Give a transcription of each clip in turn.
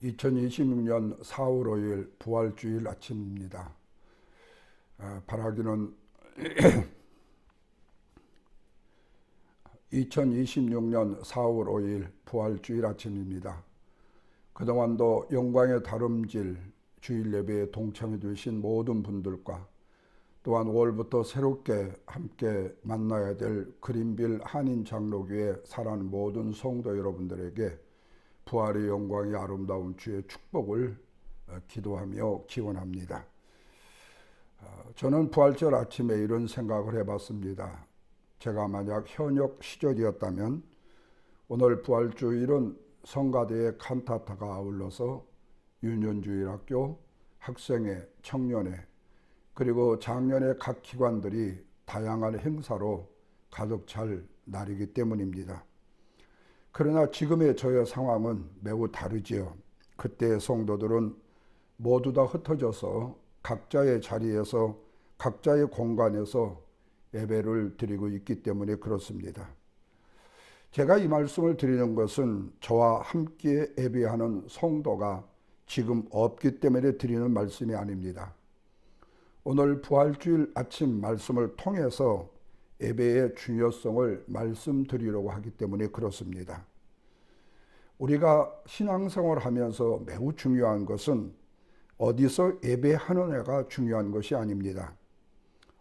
2026년 4월 5일 부활주일 아침입니다. 바라기는 2026년 4월 5일 부활주일 아침입니다. 그동안도 영광의 다름질 주일 예배에 동참해 주신 모든 분들과 또한 5월부터 새롭게 함께 만나야 될 그린빌 한인장로교회 사랑하는 모든 성도 여러분들에게 부활의 영광이 아름다운 주의 축복을 기도하며 기원합니다. 저는 부활절 아침에 이런 생각을 해봤습니다. 제가 만약 현역 시절이었다면 오늘 부활주일은 성가대의 칸타타가 아울러서 유년주일학교, 학생회, 청년회 그리고 작년의 각 기관들이 다양한 행사로 가득 찰 날이기 때문입니다. 그러나 지금의 저의 상황은 매우 다르지요. 그때의 성도들은 모두 다 흩어져서 각자의 자리에서 각자의 공간에서 예배를 드리고 있기 때문에 그렇습니다. 제가 이 말씀을 드리는 것은 저와 함께 예배하는 성도가 지금 없기 때문에 드리는 말씀이 아닙니다. 오늘 부활주일 아침 말씀을 통해서 예배의 중요성을 말씀드리려고 하기 때문에 그렇습니다. 우리가 신앙생활을 하면서 매우 중요한 것은 어디서 예배하느냐가 중요한 것이 아닙니다.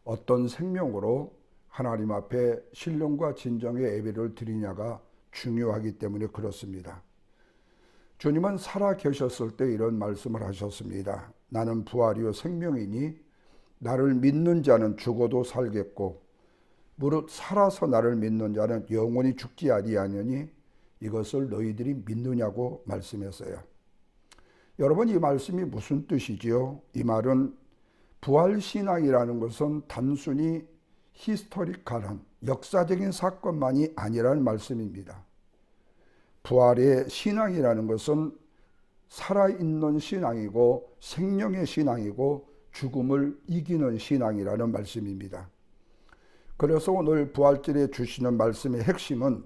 어떤 생명으로 하나님 앞에 신령과 진정의 예배를 드리냐가 중요하기 때문에 그렇습니다. 주님은 살아 계셨을 때 이런 말씀을 하셨습니다. 나는 부활이요 생명이니 나를 믿는 자는 죽어도 살겠고 무릇 살아서 나를 믿는 자는 영원히 죽지 아니하느니 이것을 너희들이 믿느냐고 말씀했어요. 여러분, 이 말씀이 무슨 뜻이지요? 이 말은 부활신앙이라는 것은 단순히 히스토리컬한 역사적인 사건만이 아니라는 말씀입니다. 부활의 신앙이라는 것은 살아있는 신앙이고 생명의 신앙이고 죽음을 이기는 신앙이라는 말씀입니다. 그래서 오늘 부활절에 주시는 말씀의 핵심은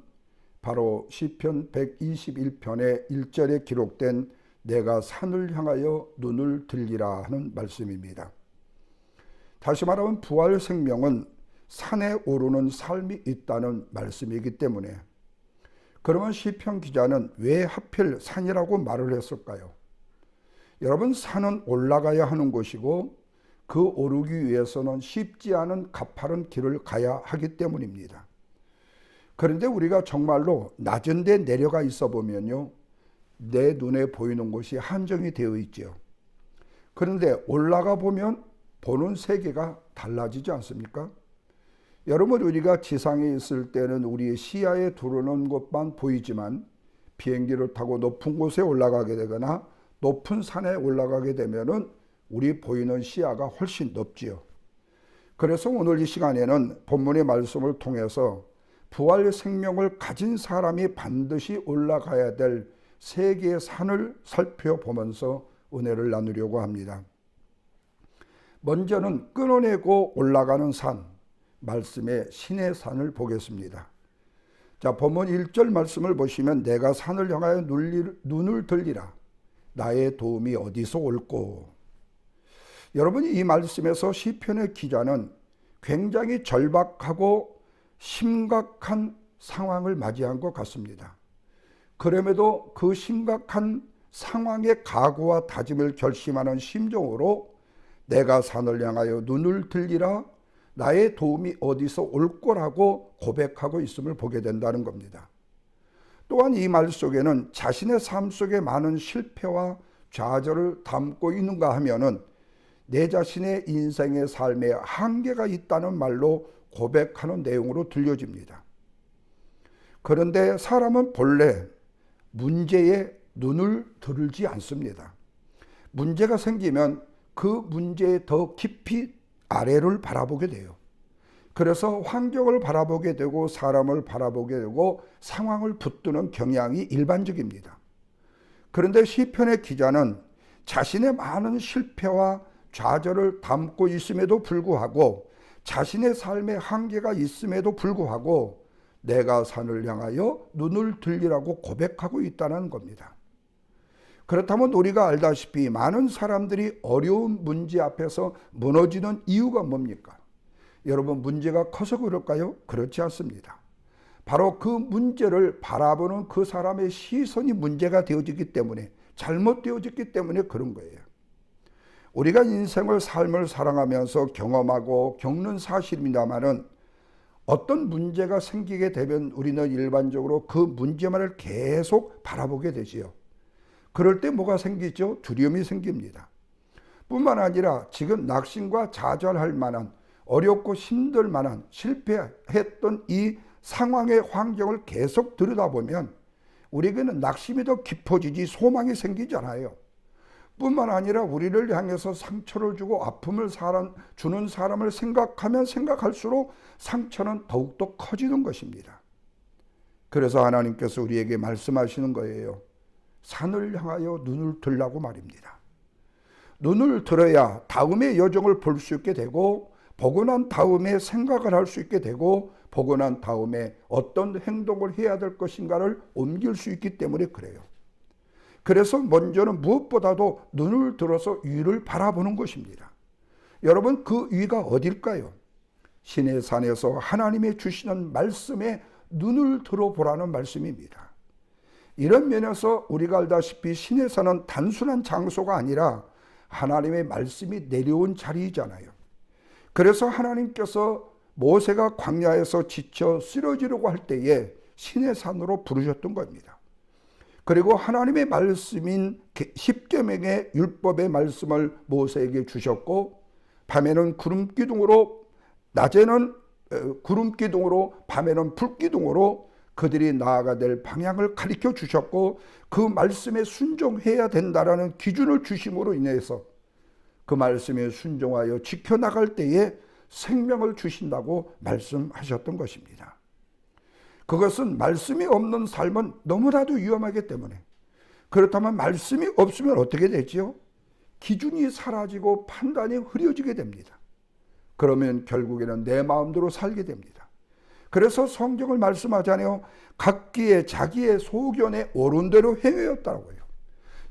바로 시편 121편의 1절에 기록된 내가 산을 향하여 눈을 들리라 하는 말씀입니다. 다시 말하면 부활 생명은 산에 오르는 삶이 있다는 말씀이기 때문에 그러면 시편 기자는 왜 하필 산이라고 말을 했을까요? 여러분, 산은 올라가야 하는 곳이고 그 오르기 위해서는 쉽지 않은 가파른 길을 가야 하기 때문입니다. 그런데 우리가 정말로 낮은 데 내려가 있어 보면요, 내 눈에 보이는 곳이 한정이 되어 있죠. 그런데 올라가 보면 보는 세계가 달라지지 않습니까? 여러분, 우리가 지상에 있을 때는 우리의 시야에 들어오는 것만 보이지만 비행기를 타고 높은 곳에 올라가게 되거나 높은 산에 올라가게 되면은 우리 보이는 시야가 훨씬 넓지요. 그래서 오늘 이 시간에는 본문의 말씀을 통해서 부활 생명을 가진 사람이 반드시 올라가야 될 세 개의 산을 살펴보면서 은혜를 나누려고 합니다. 먼저는 끊어내고 올라가는 산, 말씀의 신의 산을 보겠습니다. 자, 본문 1절 말씀을 보시면 내가 산을 향하여 눈을 들리라. 나의 도움이 어디서 올꼬. 여러분, 이 말씀에서 시편의 기자는 굉장히 절박하고 심각한 상황을 맞이한 것 같습니다. 그럼에도 그 심각한 상황의 각오와 다짐을 결심하는 심정으로 내가 산을 향하여 눈을 들리라 나의 도움이 어디서 올 거라고 고백하고 있음을 보게 된다는 겁니다. 또한 이 말 속에는 자신의 삶 속에 많은 실패와 좌절을 담고 있는가 하면은 내 자신의 인생의 삶에 한계가 있다는 말로 고백하는 내용으로 들려집니다. 그런데 사람은 본래 문제에 눈을 들지 않습니다. 문제가 생기면 그 문제에 더 깊이 아래를 바라보게 돼요. 그래서 환경을 바라보게 되고 사람을 바라보게 되고 상황을 붙드는 경향이 일반적입니다. 그런데 시편의 기자는 자신의 많은 실패와 좌절을 담고 있음에도 불구하고 자신의 삶에 한계가 있음에도 불구하고 내가 산을 향하여 눈을 들리라고 고백하고 있다는 겁니다. 그렇다면 우리가 알다시피 많은 사람들이 어려운 문제 앞에서 무너지는 이유가 뭡니까? 여러분, 문제가 커서 그럴까요? 그렇지 않습니다. 바로 그 문제를 바라보는 그 사람의 시선이 문제가 되어지기 때문에, 잘못되어졌기 때문에 그런 거예요. 우리가 인생을, 삶을 살아가면서 경험하고 겪는 사실입니다만은 어떤 문제가 생기게 되면 우리는 일반적으로 그 문제만을 계속 바라보게 되지요. 그럴 때 뭐가 생기죠? 두려움이 생깁니다. 뿐만 아니라 지금 낙심과 좌절할 만한, 어렵고 힘들 만한, 실패했던 이 상황의 환경을 계속 들여다보면 우리에게는 낙심이 더 깊어지지 소망이 생기잖아요. 뿐만 아니라 우리를 향해서 상처를 주고 아픔을 주는 사람을 생각하면 생각할수록 상처는 더욱더 커지는 것입니다. 그래서 하나님께서 우리에게 말씀하시는 거예요. 산을 향하여 눈을 들라고 말입니다. 눈을 들어야 다음의 여정을 볼 수 있게 되고, 보고 난 다음에 생각을 할 수 있게 되고, 보고 난 다음에 어떤 행동을 해야 될 것인가를 옮길 수 있기 때문에 그래요. 그래서 먼저는 무엇보다도 눈을 들어서 위를 바라보는 것입니다. 여러분, 그 위가 어딜까요? 신의 산에서 하나님이 주시는 말씀에 눈을 들어보라는 말씀입니다. 이런 면에서 우리가 알다시피 신의 산은 단순한 장소가 아니라 하나님의 말씀이 내려온 자리이잖아요. 그래서 하나님께서 모세가 광야에서 지쳐 쓰러지려고 할 때에 신의 산으로 부르셨던 겁니다. 그리고 하나님의 말씀인 십계명의 율법의 말씀을 모세에게 주셨고, 밤에는 구름기둥으로, 낮에는 구름기둥으로, 밤에는 불기둥으로 그들이 나아가 될 방향을 가르쳐 주셨고, 그 말씀에 순종해야 된다라는 기준을 주심으로 인해서 그 말씀에 순종하여 지켜나갈 때에 생명을 주신다고 말씀하셨던 것입니다. 그것은 말씀이 없는 삶은 너무나도 위험하기 때문에, 그렇다면 말씀이 없으면 어떻게 되지요? 기준이 사라지고 판단이 흐려지게 됩니다. 그러면 결국에는 내 마음대로 살게 됩니다. 그래서 성경을 말씀하잖아요. 각기의 자기의 소견에 옳은 대로 행하였다고요.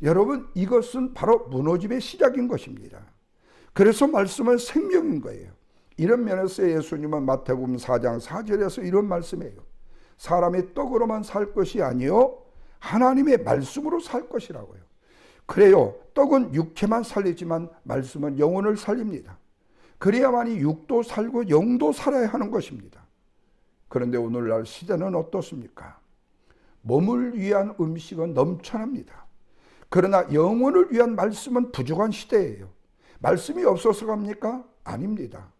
여러분, 이것은 바로 무너짐의 시작인 것입니다. 그래서 말씀은 생명인 거예요. 이런 면에서 예수님은 마태복음 4장 4절에서 이런 말씀이에요. 사람이 떡으로만 살 것이 아니요 하나님의 말씀으로 살 것이라고요. 그래요, 떡은 육체만 살리지만 말씀은 영혼을 살립니다. 그래야만이 육도 살고 영도 살아야 하는 것입니다. 그런데 오늘날 시대는 어떻습니까? 몸을 위한 음식은 넘쳐납니다. 그러나 영혼을 위한 말씀은 부족한 시대예요. 말씀이 없어서가 합니까? 아닙니다.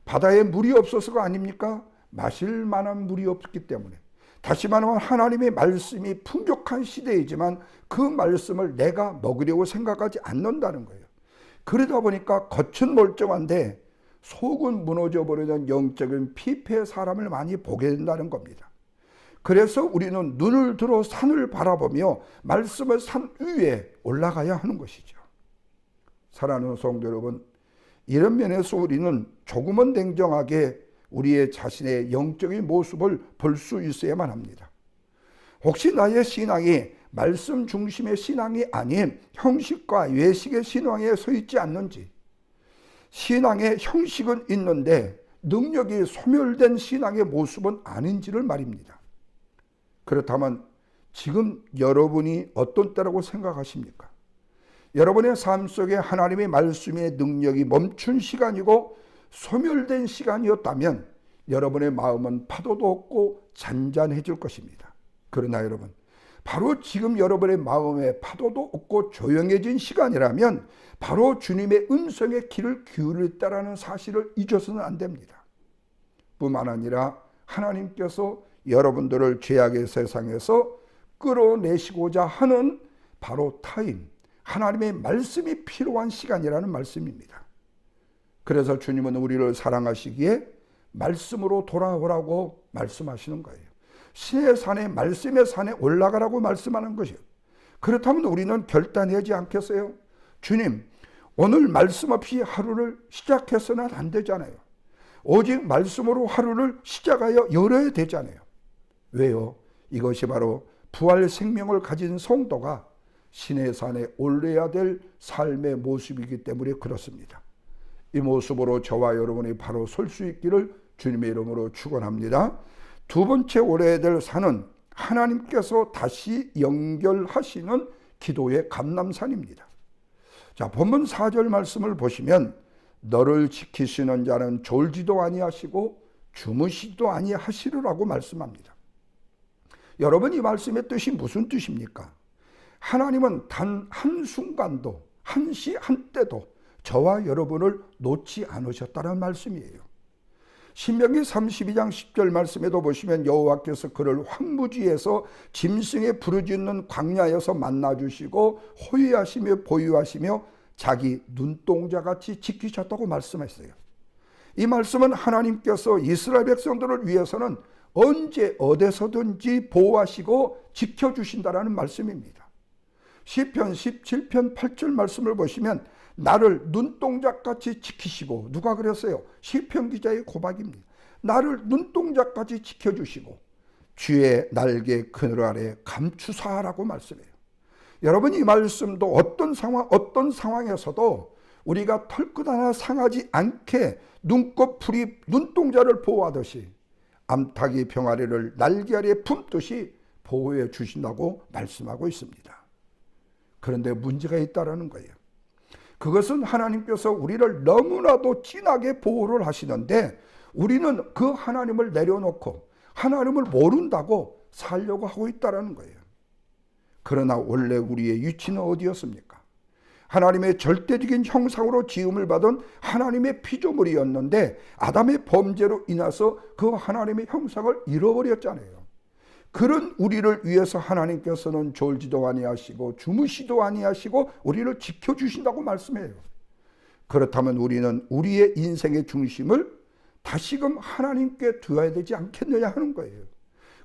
바다에 물이 없어서가 아닙니까? 마실 만한 물이 없기 때문에. 다시 말하면 하나님의 말씀이 풍족한 시대이지만 그 말씀을 내가 먹으려고 생각하지 않는다는 거예요. 그러다 보니까 겉은 멀쩡한데 속은 무너져 버리는 영적인 피폐의 사람을 많이 보게 된다는 겁니다. 그래서 우리는 눈을 들어 산을 바라보며 말씀을 산 위에 올라가야 하는 것이죠. 사랑하는 성도 여러분, 이런 면에서 우리는 조금은 냉정하게 우리의 자신의 영적인 모습을 볼 수 있어야만 합니다. 혹시 나의 신앙이 말씀 중심의 신앙이 아닌 형식과 외식의 신앙에 서 있지 않는지, 신앙의 형식은 있는데 능력이 소멸된 신앙의 모습은 아닌지를 말입니다. 그렇다면 지금 여러분이 어떤 때라고 생각하십니까? 여러분의 삶 속에 하나님의 말씀의 능력이 멈춘 시간이고 소멸된 시간이었다면 여러분의 마음은 파도도 없고 잔잔해질 것입니다. 그러나 여러분, 바로 지금 여러분의 마음에 파도도 없고 조용해진 시간이라면 바로 주님의 음성에 귀를 기울였다라는 사실을 잊어서는 안 됩니다. 뿐만 아니라 하나님께서 여러분들을 죄악의 세상에서 끌어내시고자 하는 바로 타임, 하나님의 말씀이 필요한 시간이라는 말씀입니다. 그래서 주님은 우리를 사랑하시기에 말씀으로 돌아오라고 말씀하시는 거예요. 신의 산에, 말씀의 산에 올라가라고 말씀하는 것이에요. 그렇다면 우리는 결단하지 않겠어요? 주님, 오늘 말씀 없이 하루를 시작해서는 안 되잖아요. 오직 말씀으로 하루를 시작하여 열어야 되잖아요. 왜요? 이것이 바로 부활 생명을 가진 성도가 시내산에 올라야 될 삶의 모습이기 때문에 그렇습니다. 이 모습으로 저와 여러분이 바로 설 수 있기를 주님의 이름으로 축원합니다. 두 번째 오라야 될 산은 하나님께서 다시 연결하시는 기도의 감람산입니다. 자, 본문 4절 말씀을 보시면 너를 지키시는 자는 졸지도 아니하시고 주무시지도 아니하시리라고 말씀합니다. 여러분, 이 말씀의 뜻이 무슨 뜻입니까? 하나님은 단 한순간도 한시 한때도 저와 여러분을 놓지 않으셨다는 말씀이에요. 신명기 32장 10절 말씀에도 보시면 여호와께서 그를 황무지에서 짐승의 부르짖는 광야에서 만나주시고 호위하시며 보유하시며 자기 눈동자같이 지키셨다고 말씀했어요. 이 말씀은 하나님께서 이스라엘 백성들을 위해서는 언제 어디서든지 보호하시고 지켜주신다라는 말씀입니다. 시편 17편 8절 말씀을 보시면 나를 눈동자같이 지키시고, 누가 그랬어요? 시편 기자의 고백입니다. 나를 눈동자같이 지켜주시고 주의 날개 그늘 아래 감추사라고 말씀해요. 여러분, 이 말씀도 어떤 상황에서도 우리가 털끝 하나 상하지 않게 눈꺼풀이 눈동자를 보호하듯이 암탉이 병아리를 날개 아래 품듯이 보호해 주신다고 말씀하고 있습니다. 그런데 문제가 있다라는 거예요. 그것은 하나님께서 우리를 너무나도 진하게 보호를 하시는데 우리는 그 하나님을 내려놓고 하나님을 모른다고 살려고 하고 있다는 거예요. 그러나 원래 우리의 위치는 어디였습니까? 하나님의 절대적인 형상으로 지음을 받은 하나님의 피조물이었는데 아담의 범죄로 인해서 그 하나님의 형상을 잃어버렸잖아요. 그런 우리를 위해서 하나님께서는 졸지도 아니하시고 주무시도 아니하시고 우리를 지켜주신다고 말씀해요. 그렇다면 우리는 우리의 인생의 중심을 다시금 하나님께 두어야 되지 않겠느냐 하는 거예요.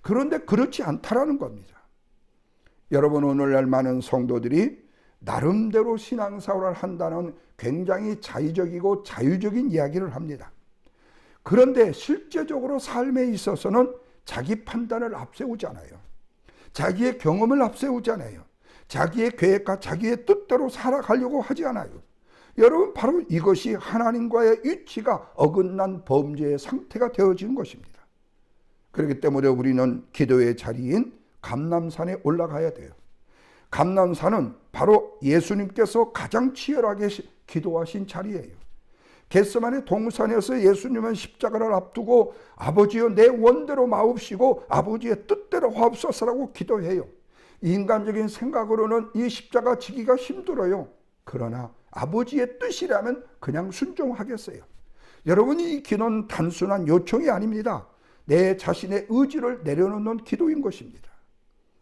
그런데 그렇지 않다라는 겁니다. 여러분, 오늘날 많은 성도들이 나름대로 신앙생활을 한다는 굉장히 자의적이고 자유적인 이야기를 합니다. 그런데 실제적으로 삶에 있어서는 자기 판단을 앞세우잖아요. 자기의 경험을 앞세우잖아요. 자기의 계획과 자기의 뜻대로 살아가려고 하지 않아요. 여러분, 바로 이것이 하나님과의 위치가 어긋난 범죄의 상태가 되어진 것입니다. 그렇기 때문에 우리는 기도의 자리인 감람산에 올라가야 돼요. 감람산은 바로 예수님께서 가장 치열하게 기도하신 자리예요. 겟세마네 동산에서 예수님은 십자가를 앞두고 아버지여 내 원대로 마옵시고 아버지의 뜻대로 하옵소서라고 기도해요. 인간적인 생각으로는 이 십자가 지기가 힘들어요. 그러나 아버지의 뜻이라면 그냥 순종하겠어요. 여러분이 이 기도는 단순한 요청이 아닙니다. 내 자신의 의지를 내려놓는 기도인 것입니다.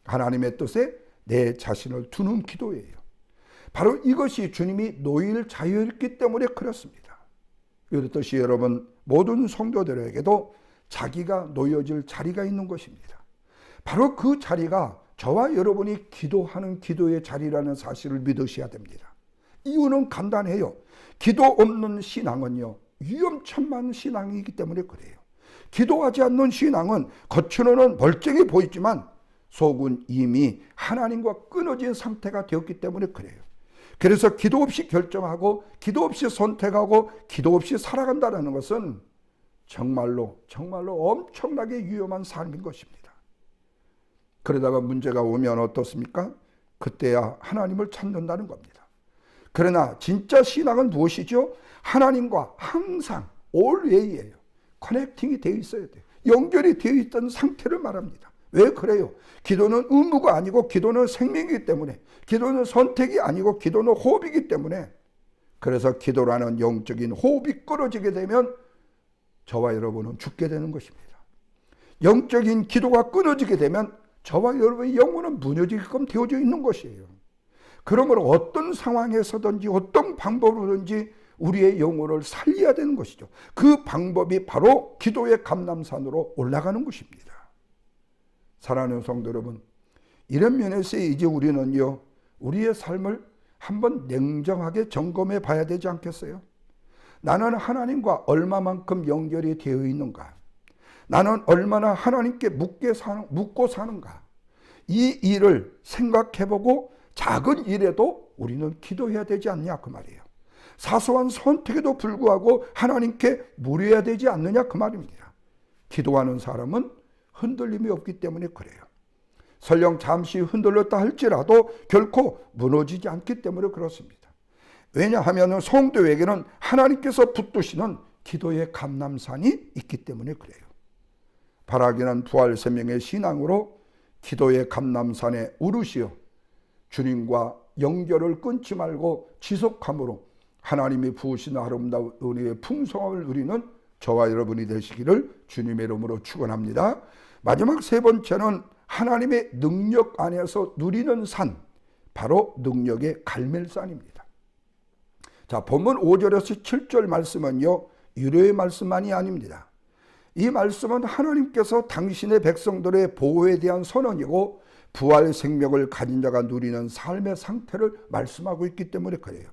하나님의 뜻에 내 자신을 두는 기도예요. 바로 이것이 주님이 놓일 자유였기 때문에 그렇습니다. 그렇듯이 여러분, 모든 성도들에게도 자기가 놓여질 자리가 있는 것입니다. 바로 그 자리가 저와 여러분이 기도하는 기도의 자리라는 사실을 믿으셔야 됩니다. 이유는 간단해요. 기도 없는 신앙은요, 위험천만 신앙이기 때문에 그래요. 기도하지 않는 신앙은 겉으로는 멀쩡해 보이지만 속은 이미 하나님과 끊어진 상태가 되었기 때문에 그래요. 그래서 기도 없이 결정하고 기도 없이 선택하고 기도 없이 살아간다는 것은 정말로 엄청나게 위험한 삶인 것입니다. 그러다가 문제가 오면 어떻습니까? 그때야 하나님을 찾는다는 겁니다. 그러나 진짜 신앙은 무엇이죠? 하나님과 항상 alway예요. 커넥팅이 되어 있어야 돼요. 연결이 되어 있던 상태를 말합니다. 왜 그래요? 기도는 의무가 아니고 기도는 생명이기 때문에, 기도는 선택이 아니고 기도는 호흡이기 때문에, 그래서 기도라는 영적인 호흡이 끊어지게 되면 저와 여러분은 죽게 되는 것입니다. 영적인 기도가 끊어지게 되면 저와 여러분의 영혼은 무너지게끔 되어져 있는 것이에요. 그러므로 어떤 상황에서든지 어떤 방법으로든지 우리의 영혼을 살려야 되는 것이죠. 그 방법이 바로 기도의 감람산으로 올라가는 것입니다. 사랑하는 성도 여러분, 이런 면에서 이제 우리는요, 우리의 삶을 한번 냉정하게 점검해 봐야 되지 않겠어요? 나는 하나님과 얼마만큼 연결이 되어 있는가? 나는 얼마나 하나님께 묻고 사는가? 이 일을 생각해 보고 작은 일에도 우리는 기도해야 되지 않냐 그 말이에요. 사소한 선택에도 불구하고 하나님께 물어야 되지 않느냐 그 말입니다. 기도하는 사람은 흔들림이 없기 때문에 그래요. 설령 잠시 흔들렸다 할지라도 결코 무너지지 않기 때문에 그렇습니다. 왜냐하면 성도에게는 하나님께서 붙드시는 기도의 감람산이 있기 때문에 그래요. 바라기는 부활생명의 신앙으로 기도의 감람산에 오르시어 주님과 연결을 끊지 말고 지속함으로 하나님이 부으신 아름다운 은혜의 풍성함을 누리는 저와 여러분이 되시기를 주님의 이름으로 축원합니다. 마지막 세 번째는 하나님의 능력 안에서 누리는 산, 바로 능력의 갈멜산입니다. 자, 본문 5절에서 7절 말씀은요, 유료의 말씀만이 아닙니다. 이 말씀은 하나님께서 당신의 백성들의 보호에 대한 선언이고 부활의 생명을 가진 자가 누리는 삶의 상태를 말씀하고 있기 때문에 그래요.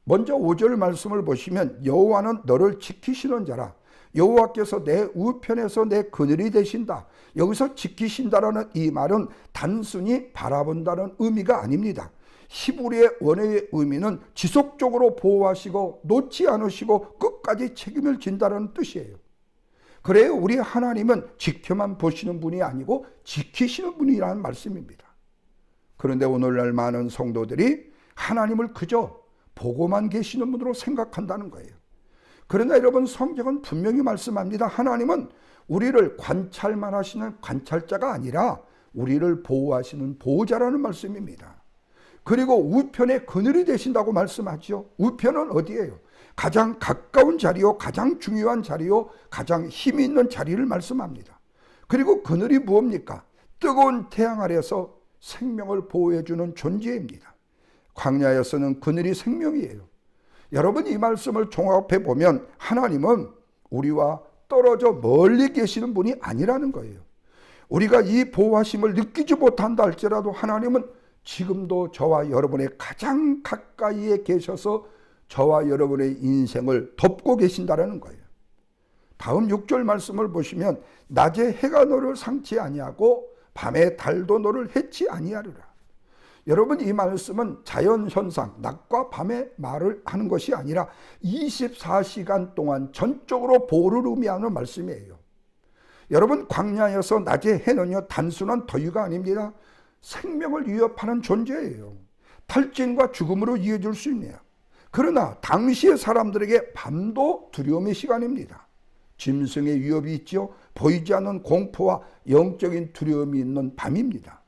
먼저 5절 말씀을 보시면 여호와는 너를 지키시는 자라. 여호와께서 내 우편에서 내 그늘이 되신다. 여기서 지키신다라는 이 말은 단순히 바라본다는 의미가 아닙니다. 히브리의 원어의 의미는 지속적으로 보호하시고 놓지 않으시고 끝까지 책임을 진다는 뜻이에요. 그래요, 우리 하나님은 지켜만 보시는 분이 아니고 지키시는 분이라는 말씀입니다. 그런데 오늘날 많은 성도들이 하나님을 그저 보고만 계시는 분으로 생각한다는 거예요. 그러나 여러분, 성경은 분명히 말씀합니다. 하나님은 우리를 관찰만 하시는 관찰자가 아니라 우리를 보호하시는 보호자라는 말씀입니다. 그리고 우편의 그늘이 되신다고 말씀하죠. 우편은 어디예요? 가장 가까운 자리요, 가장 중요한 자리요, 가장 힘이 있는 자리를 말씀합니다. 그리고 그늘이 무엇입니까? 뜨거운 태양 아래서 생명을 보호해주는 존재입니다. 광야에서는 그늘이 생명이에요. 여러분, 이 말씀을 종합해 보면 하나님은 우리와 떨어져 멀리 계시는 분이 아니라는 거예요. 우리가 이 보호하심을 느끼지 못한다 할지라도 하나님은 지금도 저와 여러분의 가장 가까이에 계셔서 저와 여러분의 인생을 덮고 계신다는 거예요. 다음 6절 말씀을 보시면 낮에 해가 너를 상치 아니하고 밤에 달도 너를 해치 아니하리라. 여러분, 이 말씀은 자연현상, 낮과 밤의 말을 하는 것이 아니라 24시간 동안 전적으로 보호를 의미하는 말씀이에요. 여러분, 광야에서 낮의 해는요, 단순한 더위가 아닙니다. 생명을 위협하는 존재예요. 탈진과 죽음으로 이어질 수 있네요. 그러나 당시의 사람들에게 밤도 두려움의 시간입니다. 짐승의 위협이 있죠. 보이지 않는 공포와 영적인 두려움이 있는 밤입니다.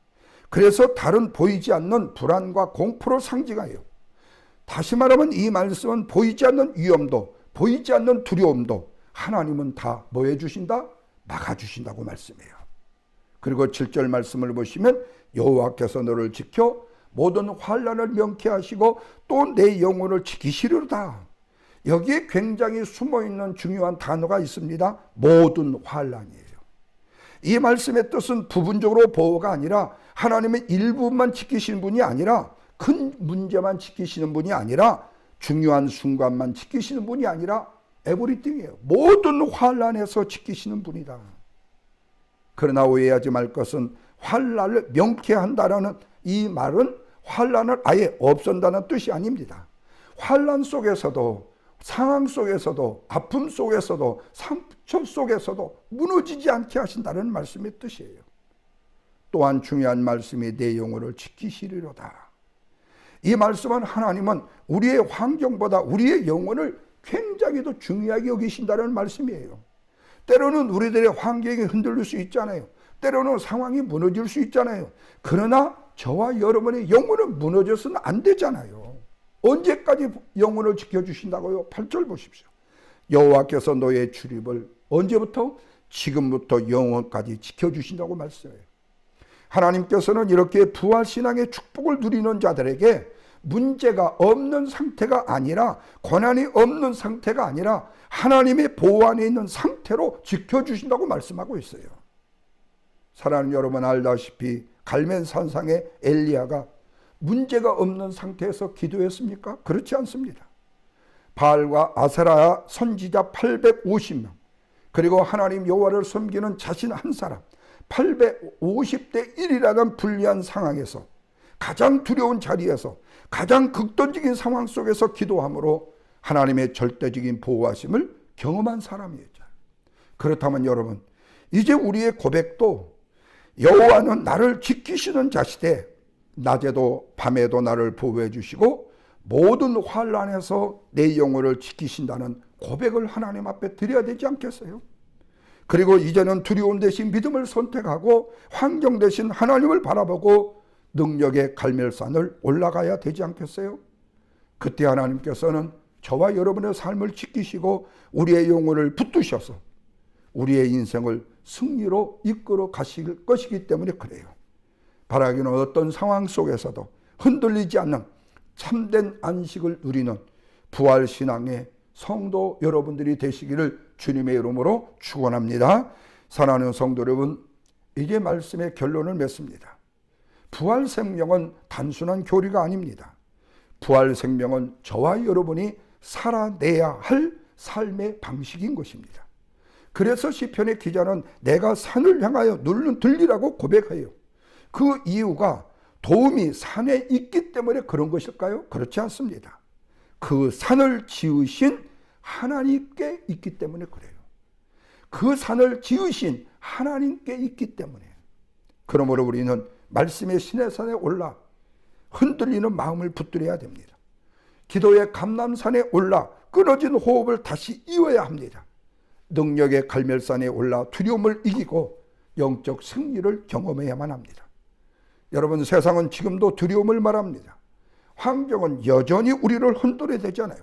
그래서 다른 보이지 않는 불안과 공포를 상징해요. 다시 말하면 이 말씀은 보이지 않는 위험도, 보이지 않는 두려움도 하나님은 다 뭐 해주신다? 막아주신다고 말씀해요. 그리고 7절 말씀을 보시면 여호와께서 너를 지켜 모든 환난을 명쾌하시고 또 내 영혼을 지키시리로다. 여기에 굉장히 숨어있는 중요한 단어가 있습니다. 모든 환난이에요. 이 말씀의 뜻은 부분적으로 보호가 아니라 하나님의 일부만 지키시는 분이 아니라 큰 문제만 지키시는 분이 아니라 중요한 순간만 지키시는 분이 아니라 에브리띵이에요. 모든 환난에서 지키시는 분이다. 그러나 오해하지 말 것은 환난을 명쾌한다라는 이 말은 환난을 아예 없앤다는 뜻이 아닙니다. 환난 속에서도, 상황 속에서도, 아픔 속에서도, 상처 속에서도 무너지지 않게 하신다는 말씀의 뜻이에요. 또한 중요한 말씀이 내 영혼을 지키시리로다. 이 말씀은 하나님은 우리의 환경보다 우리의 영혼을 굉장히 더 중요하게 여기신다는 말씀이에요. 때로는 우리들의 환경이 흔들릴 수 있잖아요. 때로는 상황이 무너질 수 있잖아요. 그러나 저와 여러분의 영혼은 무너져서는 안 되잖아요. 언제까지 영혼을 지켜주신다고요? 8절 보십시오. 여호와께서 너의 출입을 언제부터? 지금부터 영원까지 지켜주신다고 말씀해요. 하나님께서는 이렇게 부활신앙의 축복을 누리는 자들에게 문제가 없는 상태가 아니라, 고난이 없는 상태가 아니라 하나님의 보호 안에 있는 상태로 지켜주신다고 말씀하고 있어요. 사랑하는 여러분, 알다시피 갈멜산상의 엘리야가 문제가 없는 상태에서 기도했습니까? 그렇지 않습니다. 바알과 아세라 선지자 850명, 그리고 하나님 여호와를 섬기는 자신 한 사람, 850대 1이라는 불리한 상황에서 가장 두려운 자리에서 가장 극단적인 상황 속에서 기도함으로 하나님의 절대적인 보호하심을 경험한 사람이었죠. 그렇다면 여러분, 이제 우리의 고백도 여호와는 나를 지키시는 자시되 낮에도 밤에도 나를 보호해 주시고 모든 환난에서 내 영혼을 지키신다는 고백을 하나님 앞에 드려야 되지 않겠어요? 그리고 이제는 두려움 대신 믿음을 선택하고 환경 대신 하나님을 바라보고 능력의 갈멜산을 올라가야 되지 않겠어요? 그때 하나님께서는 저와 여러분의 삶을 지키시고 우리의 영혼을 붙드셔서 우리의 인생을 승리로 이끌어 가실 것이기 때문에 그래요. 바라기는 어떤 상황 속에서도 흔들리지 않는 참된 안식을 누리는 부활신앙의 성도 여러분들이 되시기를 주님의 이름으로 축원합니다. 사랑하는 성도 여러분, 이제 말씀의 결론을 맺습니다. 부활 생명은 단순한 교리가 아닙니다. 부활 생명은 저와 여러분이 살아내야 할 삶의 방식인 것입니다. 그래서 시편의 기자는 내가 산을 향하여 눈을 들리라고 고백해요. 그 이유가 도움이 산에 있기 때문에 그런 것일까요? 그렇지 않습니다. 그 산을 지으신 하나님께 있기 때문에 그래요. 그 산을 지으신 하나님께 있기 때문에. 그러므로 우리는 말씀의 시내산에 올라 흔들리는 마음을 붙들어야 됩니다. 기도의 감람산에 올라 끊어진 호흡을 다시 이어야 합니다. 능력의 갈멜산에 올라 두려움을 이기고 영적 승리를 경험해야만 합니다. 여러분, 세상은 지금도 두려움을 말합니다. 환경은 여전히 우리를 흔들어대잖아요.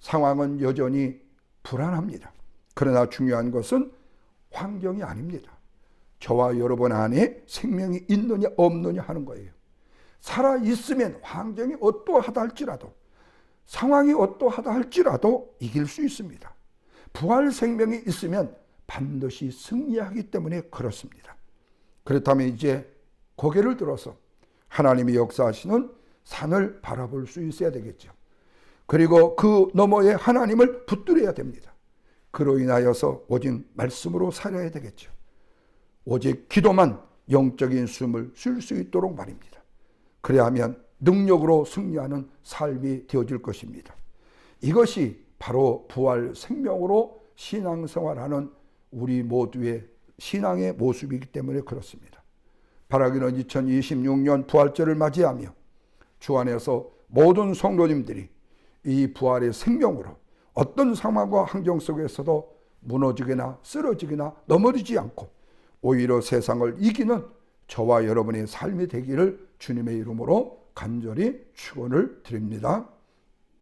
상황은 여전히 불안합니다. 그러나 중요한 것은 환경이 아닙니다. 저와 여러분 안에 생명이 있느냐 없느냐 하는 거예요. 살아있으면 환경이 어떠하다 할지라도, 상황이 어떠하다 할지라도 이길 수 있습니다. 부활 생명이 있으면 반드시 승리하기 때문에 그렇습니다. 그렇다면 이제 고개를 들어서 하나님이 역사하시는 산을 바라볼 수 있어야 되겠죠. 그리고 그 너머에 하나님을 붙들어야 됩니다. 그로 인하여서 오직 말씀으로 살아야 되겠죠. 오직 기도만 영적인 숨을 쉴 수 있도록 말입니다. 그래야 하면 능력으로 승리하는 삶이 되어질 것입니다. 이것이 바로 부활 생명으로 신앙생활하는 우리 모두의 신앙의 모습이기 때문에 그렇습니다. 바라기는 2026년 부활절을 맞이하며 주 안에서 모든 성도님들이 이 부활의 생명으로 어떤 상황과 환경 속에서도 무너지거나 쓰러지거나 넘어지지 않고 오히려 세상을 이기는 저와 여러분의 삶이 되기를 주님의 이름으로 간절히 축원을 드립니다.